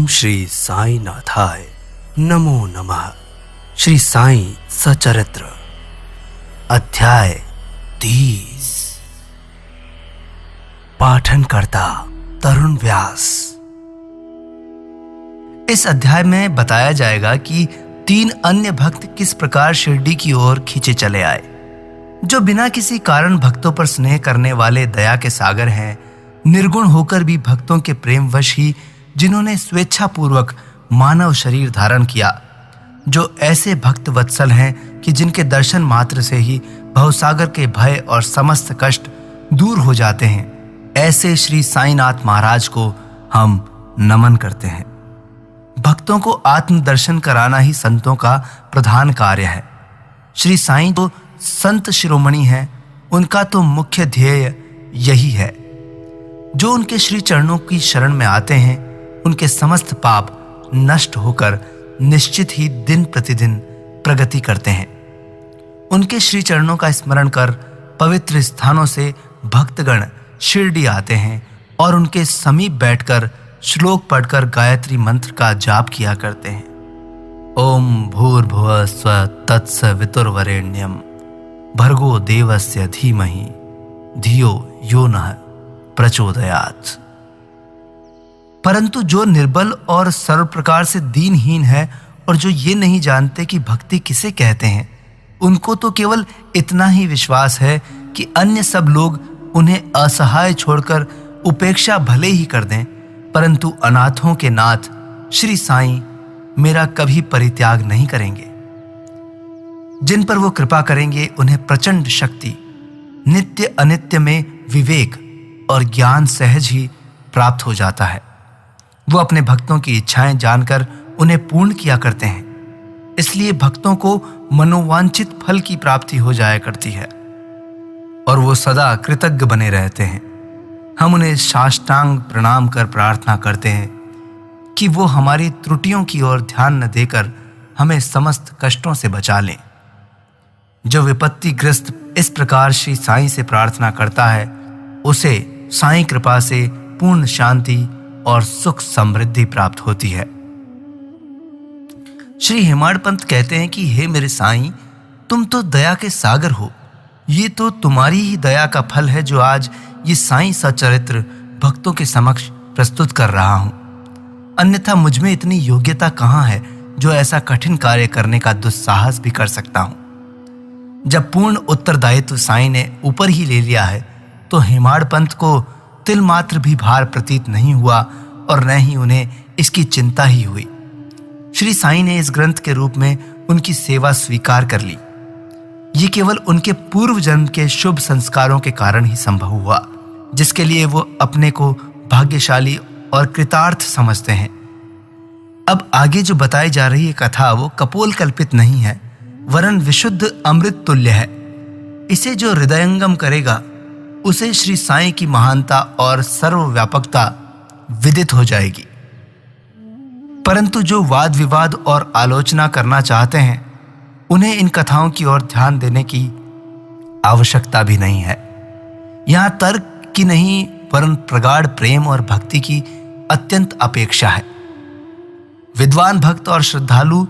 ओम श्री साई नाथाय नमो नमः। श्री साई सचरित्र अध्याय 30। पाठन करता तरुण व्यास। इस अध्याय में बताया जाएगा कि 3 अन्य भक्त किस प्रकार शिरडी की ओर खींचे चले आए, जो बिना किसी कारण भक्तों पर स्नेह करने वाले दया के सागर हैं, निर्गुण होकर भी भक्तों के प्रेमवश ही जिन्होंने स्वेच्छापूर्वक मानव शरीर धारण किया, जो ऐसे भक्त वत्सल हैं कि जिनके दर्शन मात्र से ही भवसागर के भय और समस्त कष्ट दूर हो जाते हैं, ऐसे श्री साईनाथ महाराज को हम नमन करते हैं। भक्तों को आत्मदर्शन कराना ही संतों का प्रधान कार्य है। श्री साईं तो संत शिरोमणि हैं, उनका तो मुख्य ध्येय यही है। जो उनके श्री चरणों की शरण में आते हैं, उनके समस्त पाप नष्ट होकर निश्चित ही दिन प्रतिदिन प्रगति करते हैं। उनके श्री चरणों का स्मरण कर पवित्र स्थानों से भक्तगण शिरडी आते हैं और उनके समीप बैठकर श्लोक पढ़कर गायत्री मंत्र का जाप किया करते हैं। ओम भूर्भुवः स्वः तत्सवितुर्वरेण्यं भर्गो देवस्य धीमहि धियो यो नः प्रचोदयात्। परंतु जो निर्बल और सर्व प्रकार से दीनहीन है और जो ये नहीं जानते कि भक्ति किसे कहते हैं, उनको तो केवल इतना ही विश्वास है कि अन्य सब लोग उन्हें असहाय छोड़कर उपेक्षा भले ही कर दें, परंतु अनाथों के नाथ श्री साईं मेरा कभी परित्याग नहीं करेंगे। जिन पर वो कृपा करेंगे उन्हें प्रचंड शक्ति, नित्य अनित्य में विवेक और ज्ञान सहज ही प्राप्त हो जाता है। वो अपने भक्तों की इच्छाएं जानकर उन्हें पूर्ण किया करते हैं, इसलिए भक्तों को मनोवांछित फल की प्राप्ति हो जाया करती है और वो सदा कृतज्ञ बने रहते हैं। हम उन्हें साष्टांग प्रणाम कर प्रार्थना करते हैं कि वो हमारी त्रुटियों की ओर ध्यान न देकर हमें समस्त कष्टों से बचा लें। जो विपत्तिग्रस्त इस प्रकार श्री साईं से प्रार्थना करता है, उसे साईं कृपा से पूर्ण शांति और सुख समृद्धि प्राप्त होती है। श्री हेमाड़ पंत कहते हैं कि हे मेरे साईं, तुम तो दया के सागर हो। ये तो तुम्हारी ही दया का फल है जो आज ये साईं सचरित्र भक्तों के समक्ष प्रस्तुत कर रहा हूं। अन्यथा मुझ में इतनी योग्यता कहां है जो ऐसा कठिन कार्य करने का दुस्साहस भी कर सकता हूं। जब पूर्ण उत्तरदायित्व साईं ने ऊपर ही ले लिया है, तो हेमाड़ पंत को तिल मात्र भी भार प्रतीत नहीं हुआ और न ही उन्हें इसकी चिंता ही हुई। श्री साईं ने इस ग्रंथ के रूप में उनकी सेवा स्वीकार कर ली। ये केवल उनके पूर्व जन्म के शुभ संस्कारों के कारण ही संभव हुआ, जिसके लिए वो अपने को भाग्यशाली और कृतार्थ समझते हैं। अब आगे जो बताई जा रही है कथा, वो कपोल कल्पित नहीं है, वरन विशुद्ध अमृत तुल्य है। इसे जो हृदयंगम करेगा, उसे श्री साईं की महानता और सर्वव्यापकता विदित हो जाएगी। परंतु जो वाद विवाद और आलोचना करना चाहते हैं, उन्हें इन कथाओं की ओर ध्यान देने की आवश्यकता भी नहीं है। यहां तर्क की नहीं, वरन प्रगाढ़ प्रेम और भक्ति की अत्यंत अपेक्षा है। विद्वान भक्त और श्रद्धालु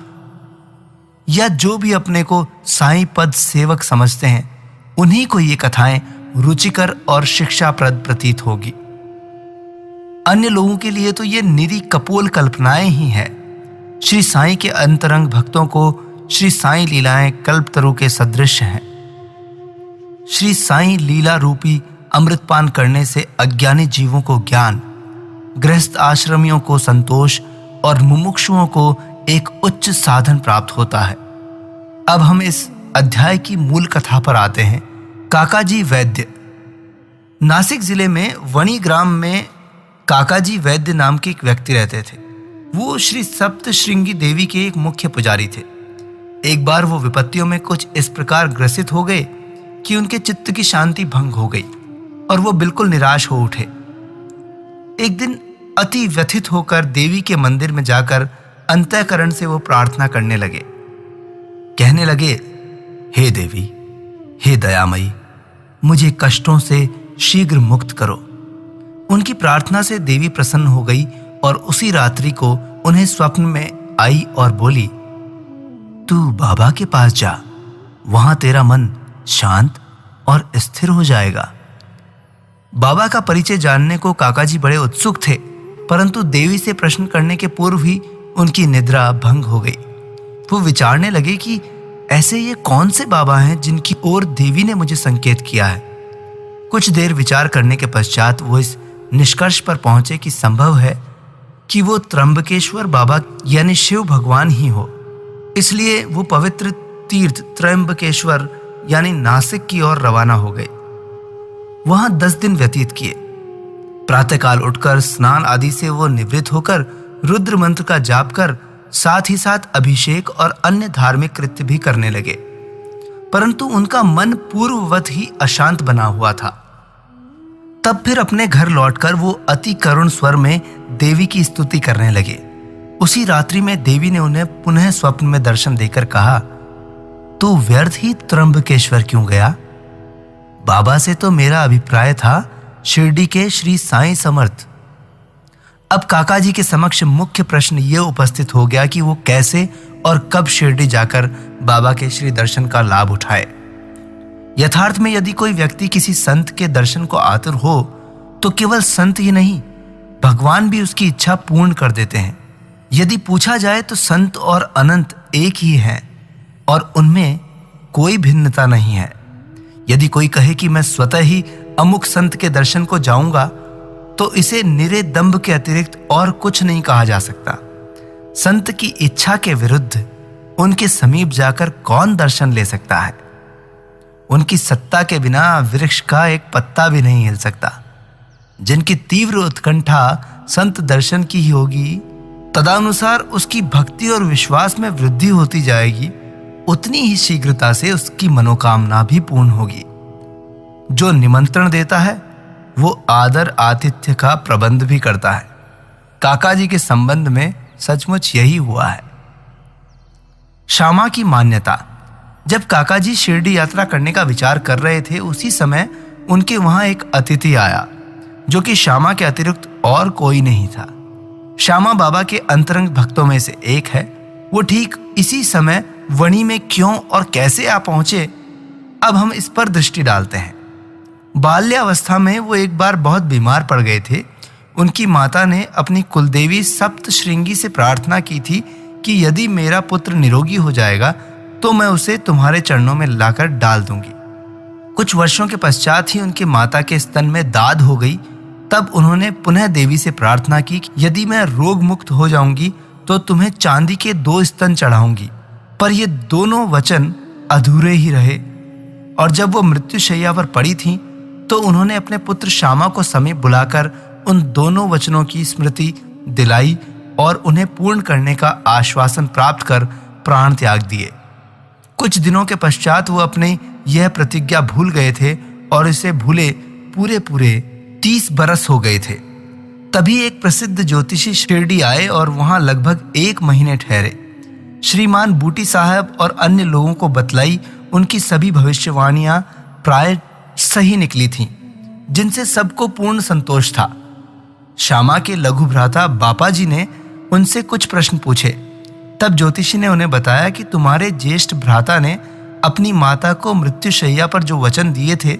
या जो भी अपने को साईं पद सेवक समझते हैं, उन्हीं को ये कथाएं रुचिकर और शिक्षाप्रद प्रतीत होगी। अन्य लोगों के लिए तो ये निरी कपोल कल्पनाएं ही हैं। श्री साईं के अंतरंग भक्तों को श्री साईं लीलाएं कल्पतरु के सदृश हैं। श्री साईं लीला रूपी अमृतपान करने से अज्ञानी जीवों को ज्ञान, गृहस्थ आश्रमियों को संतोष और मुमुक्षुओं को एक उच्च साधन प्राप्त होता है। अब हम इस अध्याय की मूल कथा पर आते हैं। काकाजी वैद्य। नासिक जिले में वणी ग्राम में काकाजी वैद्य नाम के एक व्यक्ति रहते थे। वो श्री सप्तश्रृंगी देवी के एक मुख्य पुजारी थे। एक बार वो विपत्तियों में कुछ इस प्रकार ग्रसित हो गए कि उनके चित्त की शांति भंग हो गई और वो बिल्कुल निराश हो उठे। एक दिन अति व्यथित होकर देवी के मंदिर में जाकर अंतःकरण से वो प्रार्थना करने लगे। कहने लगे, हे देवी, हे दयामयी, मुझे कष्टों से शीघ्र मुक्त करो। उनकी प्रार्थना से देवी प्रसन्न हो गई और उसी रात्रि को उन्हें स्वप्न में आई और बोली, तू बाबा के पास जा, वहां तेरा मन शांत और स्थिर हो जाएगा। बाबा का परिचय जानने को काकाजी बड़े उत्सुक थे, परंतु देवी से प्रश्न करने के पूर्व ही उनकी निद्रा भंग हो गई। वो विचारने लगे कि ऐसे ये कौन से बाबा हैं जिनकी ओर देवी ने मुझे संकेत किया है। कुछ देर विचार करने के पश्चात वो इस निष्कर्ष पर पहुंचे कि संभव है कि वो त्र्यंबकेश्वर बाबा यानी शिव भगवान ही हो। इसलिए वो पवित्र तीर्थ त्र्यंबकेश्वर यानी नासिक की ओर रवाना हो गए। वहां 10 दिन व्यतीत किए। प्रातःकाल उठकर स्नान आदि से वो निवृत्त होकर रुद्र मंत्र का जाप कर साथ ही साथ अभिषेक और अन्य धार्मिक कृत्य भी करने लगे, परंतु उनका मन पूर्ववत ही अशांत बना हुआ था। तब फिर अपने घर लौटकर वो अति करुण स्वर में देवी की स्तुति करने लगे। उसी रात्रि में देवी ने उन्हें पुनः स्वप्न में दर्शन देकर कहा, तू व्यर्थ ही त्र्यंबकेश्वर क्यों गया? बाबा से तो मेरा अभिप्राय था शिरडी के श्री साईं समर्थ। अब काकाजी के समक्ष मुख्य प्रश्न ये उपस्थित हो गया कि वो कैसे और कब शिरडी जाकर बाबा के श्री दर्शन का लाभ उठाए। यथार्थ में यदि कोई व्यक्ति किसी संत के दर्शन को आतुर हो तो केवल संत ही नहीं, भगवान भी उसकी इच्छा पूर्ण कर देते हैं। यदि पूछा जाए तो संत और अनंत एक ही हैं और उनमें कोई भिन्नता नहीं है। यदि कोई कहे कि मैं स्वतः ही अमुक संत के दर्शन को जाऊंगा तो इसे निरे दंभ के अतिरिक्त और कुछ नहीं कहा जा सकता। संत की इच्छा के विरुद्ध उनके समीप जाकर कौन दर्शन ले सकता है? उनकी सत्ता के बिना वृक्ष का एक पत्ता भी नहीं हिल सकता। जिनकी तीव्र उत्कंठा संत दर्शन की ही होगी, तदनुसार उसकी भक्ति और विश्वास में वृद्धि होती जाएगी, उतनी ही शीघ्रता से उसकी मनोकामना भी पूर्ण होगी। जो निमंत्रण देता है वो आदर आतिथ्य का प्रबंध भी करता है। काकाजी के संबंध में सचमुच यही हुआ है। श्यामा की मान्यता। जब काकाजी शिरडी यात्रा करने का विचार कर रहे थे, उसी समय उनके वहां एक अतिथि आया जो कि श्यामा के अतिरिक्त और कोई नहीं था। श्यामा बाबा के अंतरंग भक्तों में से एक है। वो ठीक इसी समय वणी में क्यों और कैसे आ पहुंचे, अब हम इस पर दृष्टि डालते हैं। बाल्यावस्था में वो एक बार बहुत बीमार पड़ गए थे। उनकी माता ने अपनी कुलदेवी सप्तश्रृंगी से प्रार्थना की थी कि यदि मेरा पुत्र निरोगी हो जाएगा तो मैं उसे तुम्हारे चरणों में लाकर डाल दूंगी। कुछ वर्षों के पश्चात ही उनके माता के स्तन में दाद हो गई। तब उन्होंने पुनः देवी से प्रार्थना की कि यदि मैं रोग मुक्त हो जाऊंगी तो तुम्हें चांदी के 2 स्तन चढ़ाऊंगी। पर ये दोनों वचन अधूरे ही रहे और जब वो मृत्युशैया पर पड़ी थीं तो उन्होंने अपने पुत्र श्यामा को समीप बुलाकर उन दोनों वचनों की स्मृति दिलाई और उन्हें पूर्ण करने का आश्वासन प्राप्त कर प्राण त्याग दिए। कुछ दिनों के पश्चात वो अपनी यह प्रतिज्ञा भूल गए थे और इसे भूले पूरे 30 बरस हो गए थे। तभी एक प्रसिद्ध ज्योतिषी शिरडी आए और वहां लगभग 1 महीने ठहरे। श्रीमान बूटी साहब और अन्य लोगों को बतलाई उनकी सभी भविष्यवाणियां प्राय सही निकली थीं, जिनसे सबको पूर्ण संतोष था। श्यामा के लघु भ्राता बापा जी ने उनसे कुछ प्रश्न पूछे। तब ज्योतिषी ने उन्हें बताया कि तुम्हारे ज्येष्ठ भ्राता ने अपनी माता को मृत्युशैया पर जो वचन दिए थे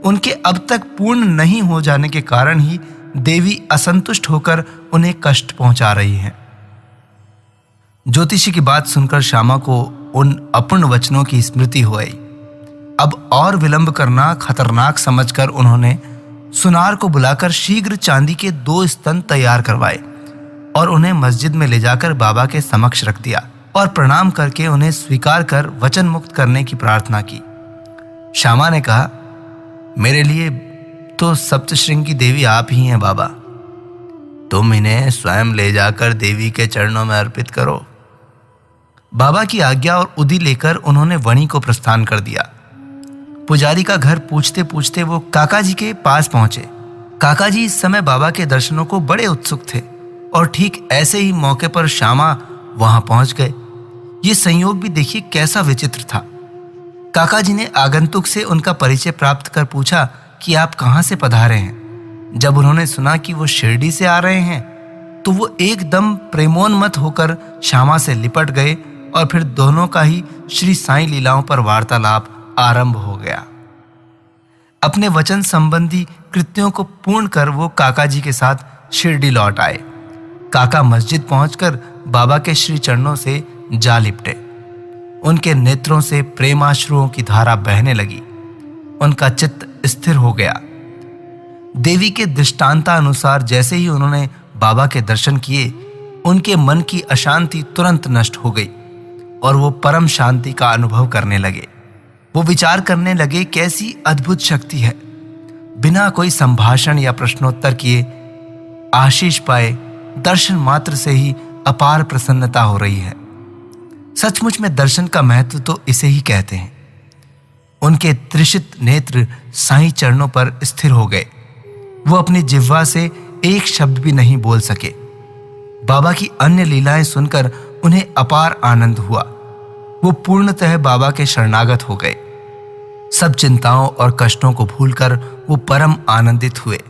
उनके अब तक पूर्ण नहीं हो जाने के कारण ही देवी असंतुष्ट होकर उन्हें कष्ट पहुंचा रही हैं। ज्योतिषी की बात सुनकर श्यामा को उन अपूर्ण वचनों की स्मृति हो आई। अब और विलंब करना खतरनाक समझकर उन्होंने सुनार को बुलाकर शीघ्र चांदी के 2 स्तन तैयार करवाए और उन्हें मस्जिद में ले जाकर बाबा के समक्ष रख दिया और प्रणाम करके उन्हें स्वीकार कर वचन मुक्त करने की प्रार्थना की। श्यामा ने कहा, मेरे लिए तो सप्तश्रृंगी देवी आप ही हैं बाबा, तुम इन्हें स्वयं ले जाकर देवी के चरणों में अर्पित करो। बाबा की आज्ञा और उदी लेकर उन्होंने वणी को प्रस्थान कर दिया। पुजारी का घर पूछते पूछते वो काकाजी के पास पहुंचे। काकाजी इस समय बाबा के दर्शनों को बड़े उत्सुक थे और ठीक ऐसे ही मौके पर श्यामा वहां पहुंच गए। ये संयोग भी देखिए कैसा विचित्र था। काकाजी ने आगंतुक से उनका परिचय प्राप्त कर पूछा कि आप कहाँ से पधारे हैं। जब उन्होंने सुना कि वो शिरडी से आ रहे हैं तो वो एकदम प्रेमोन्मत्त होकर श्यामा से लिपट गए और फिर दोनों का ही श्री साईं लीलाओं पर वार्तालाप आरंभ हो गया। अपने वचन संबंधी कृत्यों को पूर्ण कर वो काका जी के साथ शिरडी लौट आए। काका मस्जिद पहुंचकर बाबा के श्री चरणों से जा लिपटे। उनके नेत्रों से प्रेमाश्रुओं की धारा बहने लगी। उनका चित्त स्थिर हो गया। देवी के दृष्टांतानुसार जैसे ही उन्होंने बाबा के दर्शन किए, उनके मन की अशांति तुरंत नष्ट हो गई और वो परम शांति का अनुभव करने लगे। वो विचार करने लगे, कैसी अद्भुत शक्ति है। बिना कोई संभाषण या प्रश्नोत्तर किए आशीष पाए दर्शन मात्र से ही अपार प्रसन्नता हो रही है। सचमुच में दर्शन का महत्व तो इसे ही कहते हैं। उनके त्रिषित नेत्र साईं चरणों पर स्थिर हो गए। वो अपनी जिह्वा से एक शब्द भी नहीं बोल सके। बाबा की अन्य लीलाएं सुनकर उन्हें अपार आनंद हुआ। वो पूर्णतः बाबा के शरणागत हो गए। सब चिंताओं और कष्टों को भूलकर वो परम आनंदित हुए।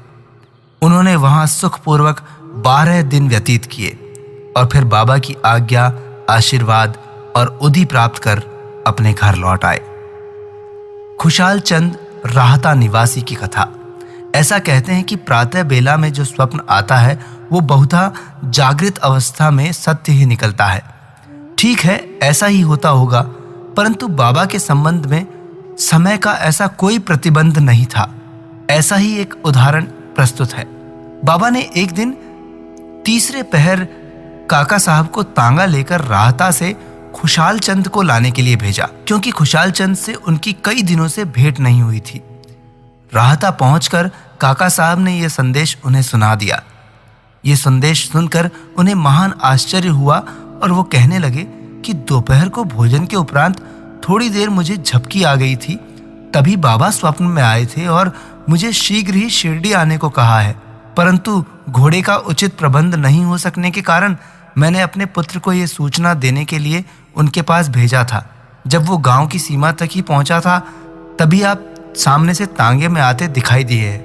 उन्होंने वहां सुखपूर्वक 12 दिन व्यतीत किए और फिर बाबा की आज्ञा, आशीर्वाद और उदी प्राप्त कर अपने घर लौट आए। खुशाल चंद राहता निवासी की कथा। ऐसा कहते हैं कि प्रातः बेला में जो स्वप्न आता है वो बहुधा जागृत अवस्था में सत्य ही निकलता है। ठीक है, ऐसा ही होता होगा, परंतु बाबा के संबंध में समय का ऐसा कोई प्रतिबंध नहीं था। ऐसा ही एक उदाहरण प्रस्तुत है। बाबा ने एक दिन तीसरे पहर काका साहब को तांगा लेकर राहता से खुशाल चंद को लाने के लिए भेजा, क्योंकि खुशाल चंद से उनकी कई दिनों से भेंट नहीं हुई थी। राहता पहुंचकर काका साहब ने यह संदेश उन्हें सुना दिया। ये संदेश सुनकर उन्हें महान आश्चर्य हुआ और वो कहने लगे कि दोपहर को भोजन के उपरांत थोड़ी देर मुझे झपकी आ गई थी। तभी बाबा स्वप्न में आए थे और मुझे शीघ्र ही शिरडी आने को कहा है, परंतु घोड़े का उचित प्रबंध नहीं हो सकने के कारण मैंने अपने पुत्र को यह सूचना देने के लिए उनके पास भेजा था। जब वो गांव की सीमा तक ही पहुंचा था, तभी आप सामने से तांगे में आते दिखाई दिए।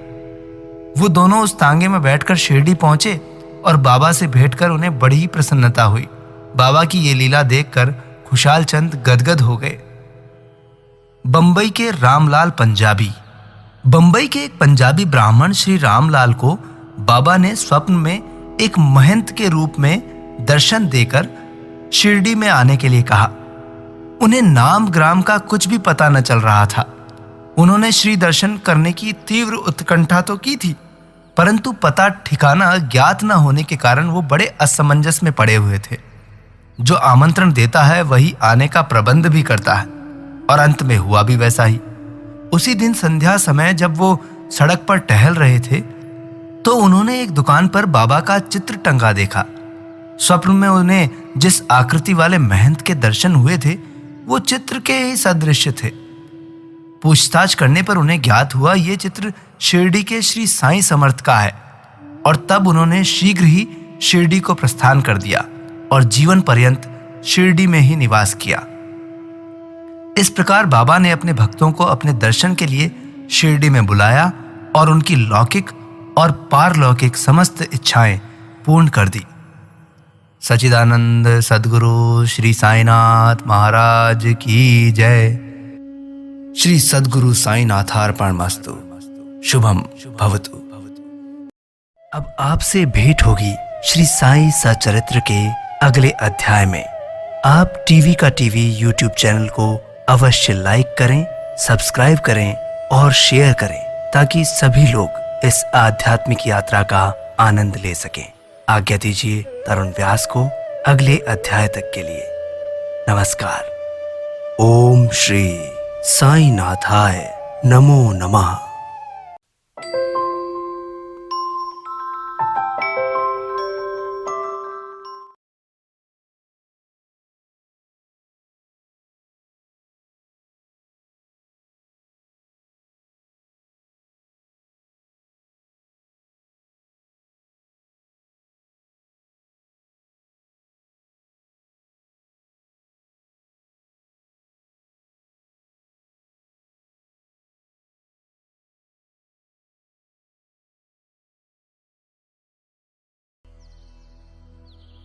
वो दोनों उस तांगे में बैठकर शिरडी पहुंचे और बाबा से भेंट कर उन्हें बड़ी ही प्रसन्नता हुई। बाबा की ये लीला देखकर खुशाल चंद गदगद हो गए। बंबई के रामलाल पंजाबी। बंबई के एक पंजाबी ब्राह्मण श्री रामलाल को बाबा ने स्वप्न में एक महंत के रूप में दर्शन देकर शिरडी में आने के लिए कहा। उन्हें नाम ग्राम का कुछ भी पता न चल रहा था। उन्होंने श्री दर्शन करने की तीव्र उत्कंठा तो की थी, परंतु पता ठिकाना ज्ञात न होने के कारण वो बड़े असमंजस में पड़े हुए थे। जो आमंत्रण देता है वही आने का प्रबंध भी करता है, और अंत में हुआ भी वैसा ही। उसी दिन संध्या समय जब वो सड़क पर टहल रहे थे, तो उन्होंने एक दुकान पर बाबा का चित्र टंगा देखा। स्वप्न में उन्हें जिस आकृति वाले महंत के दर्शन हुए थे, वो चित्र के ही सदृश थे। पूछताछ करने पर उन्हें ज्ञात हुआ ये चित्र शिरडी के श्री साईं समर्थ का है, और तब उन्होंने शीघ्र ही शिरडी को प्रस्थान कर दिया और जीवन पर्यंत शिरडी में ही निवास किया। इस प्रकार बाबा ने अपने भक्तों को अपने दर्शन के लिए शिरडी में बुलाया और उनकी लौकिक और पारलौकिक समस्त इच्छाएं पूर्ण कर दी। सच्चिदानंद सद्गुरु श्री साईनाथ महाराज की जय। श्री सद्गुरु साईनाथार्पणमस्तु। शुभम भवतु। अब आपसे भेंट होगी श्री साईं सचरित्र के अगले अध्याय में। आप टीवी का टीवी यूट्यूब चैनल को अवश्य लाइक करें, सब्सक्राइब करें और शेयर करें, ताकि सभी लोग इस आध्यात्मिक यात्रा का आनंद ले सकें। आज्ञा दीजिए तरुण व्यास को अगले अध्याय तक के लिए। नमस्कार। ओम श्री साईनाथाय नमो नमः।